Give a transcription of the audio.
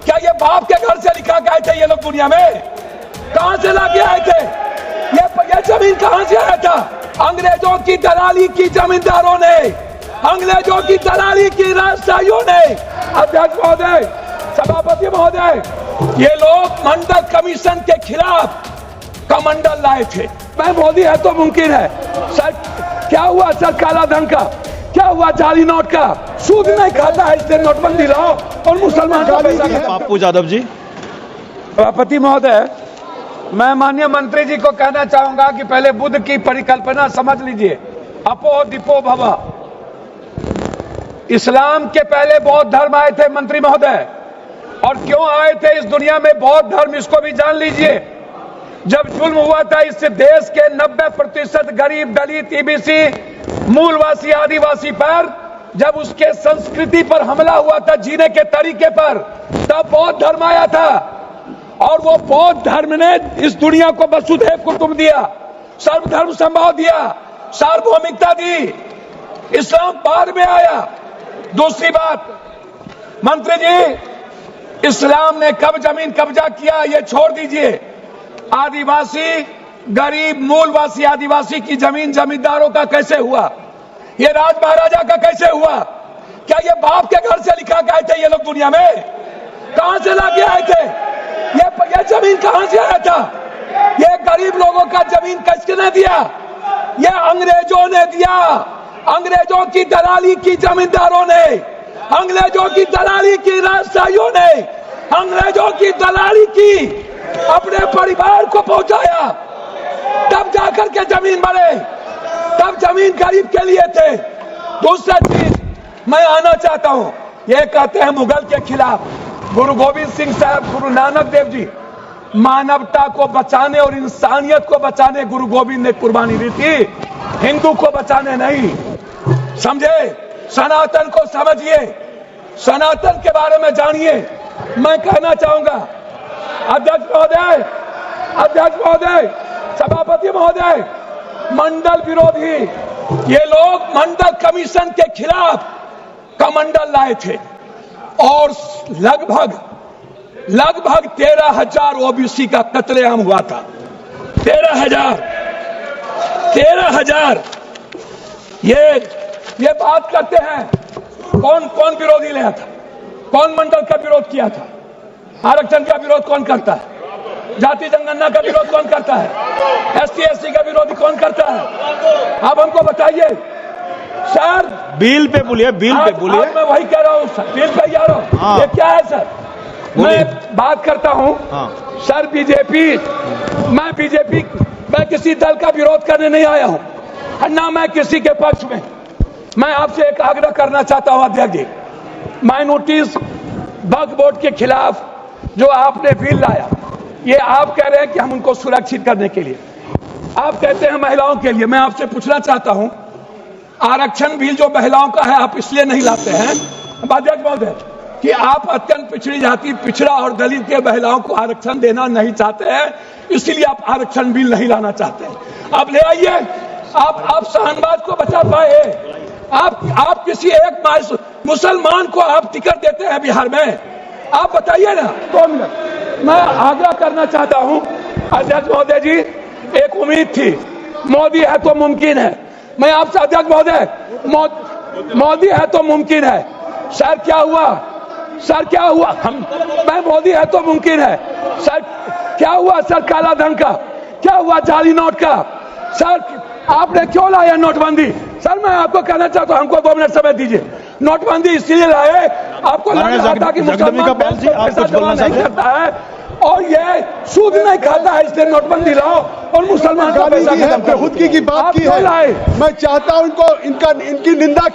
क्या ये बाप के घर से लिखा के आए थे ये लोग दुनिया में? कहां से लाके आए थे? ये जमीन कहां से आया था? अंग्रेजों की दलाली की जमींदारों ने, अंग्रेजों की दलाली की राजशाहियों ने। अध्यक्ष महोदय, सभापति महोदय, ये लोग मंडल कमीशन के खिलाफ कमंडल लाए थे। मैं मोदी है तो मुमकिन है। सर क्या हुआ सर? काला धन का क्या हुआ? जाली नोट का सूद नहीं खाता है, इसलिए नोटबंदी लाओ और मुसलमान का पैसा खाता। पप्पू यादव जी। सभापति महोदय, मैं माननीय मंत्री जी को कहना चाहूंगा कि पहले बुद्ध की परिकल्पना समझ लीजिए, अपो दीपो भव। इस्लाम के पहले बौद्ध धर्म आए थे मंत्री महोदय, और क्यों आए थे इस दुनिया में बौद्ध धर्म, इसको भी जान लीजिए। जब जुल्म हुआ था इस देश के 90% गरीब, दलित, ईबीसी, मूलवासी, आदिवासी पर, जब उसके संस्कृति पर हमला हुआ था, जीने के तरीके पर, तब बौद्ध धर्म आया था। और वो बौद्ध धर्म ने इस दुनिया को वसुधैव कुटुंब दिया, सर्वधर्म संभाव दिया, सार्वभौमिकता दी। इस्लाम बाद में आया। दूसरी बात मंत्री जी, इस्लाम ने कब जमीन कब्जा किया ये छोड़ दीजिए। आदिवासी, गरीब, मूलवासी आदिवासी की जमीन जमींदारों का कैसे हुआ? ये राज महाराजा का कैसे हुआ? क्या ये बाप के घर से लिखा के आए थे ये लोग दुनिया में? कहां से लाके आए थे? ये जमीन कहां से आया था? ये गरीब लोगों का जमीन किसने दिया? ये अंग्रेजों ने दिया। अंग्रेजों की दलाली की जमींदारों ने, अंग्रेजों की दलाली की राजशाहियों ने, अंग्रेजों की दलाली की अपने परिवार को पहुंचाया, तब जाकर के जमीन बने, तब जमीन गरीब के लिए थे। दूसरा चीज मैं आना चाहता हूं, ये कहते हैं मुगल के खिलाफ। गुरु गोविंद सिंह साहब, गुरु नानक देव जी, मानवता को बचाने और इंसानियत को बचाने गुरु गोविंद ने कुर्बानी दी थी, हिंदू को बचाने नहीं। समझे? सनातन को समझिए, सनातन के बारे में जानिए। मैं कहना चाहूंगा अध्यक्ष महोदय, सभापति महोदय, मंडल विरोधी ये लोग मंडल कमीशन के खिलाफ कमंडल लाए थे, और लगभग 13,000 ओबीसी का कत्लेआम हुआ था। 13,000 ये बात करते हैं। कौन विरोधी लाया था? कौन मंडल का विरोध किया था? आरक्षण का विरोध कौन करता है? जाति जनगणना का विरोध कौन करता है? ST SC का विरोध कौन करता है? आप हमको बताइए सर। बिल पे बोलिए, बिल पे बोलिए। मैं वही कह रहा हूँ सर, बिल पे आ रहा हूँ। हाँ। ये क्या है सर? मैं बात करता हूँ। हाँ। सर बीजेपी, मैं किसी दल का विरोध करने नहीं आया हूँ, ना मैं किसी के पक्ष में। मैं आपसे एक आग्रह करना चाहता हूँ अध्यक्ष जी, माइनॉरिटीज वक्फ बोर्ड के खिलाफ जो आपने बिल लाया, ये आप कह रहे हैं कि हम उनको सुरक्षित करने के लिए, आप कहते हैं महिलाओं के लिए। मैं आपसे पूछना चाहता हूं, आरक्षण बिल जो महिलाओं का है आप इसलिए नहीं लाते हैं अध्यक्ष महोदय कि आप अत्यंत पिछड़ी जाति, पिछड़ा और दलित के महिलाओं को आरक्षण देना नहीं चाहते हैं, इसलिए आप आरक्षण बिल नहीं लाना चाहते हैं। आप ले आइए। आप शाहनवाज को बचा पाए? आप किसी एक मुसलमान को आप टिकट देते हैं बिहार में? आप बताइए ना। 2 मिनट मैं आग्रह करना चाहता हूं अध्यक्ष महोदय जी, एक उम्मीद थी, मोदी है तो मुमकिन है। मैं आपसे अध्यक्ष महोदय, मोदी है तो मुमकिन है। सर क्या हुआ? मैं मोदी है तो मुमकिन है। सर क्या हुआ? सर काला धन का क्या हुआ? जाली नोट का सर आपने क्यों लाया नोटबंदी? सर मैं आपको कहना चाहता हूं, हमको 2 मिनट समय दीजिए। नोटबंदी इसलिए लाए, आपको लग रहा था कि मुसलमान पैसा जमा नहीं करता है और ये सूद नहीं खाता है, इसलिए नोटबंदी लाओ और मुसलमान का पैसा खत्म करो। खुद की बात की है। मैं चाहता हूं इनकी निंदा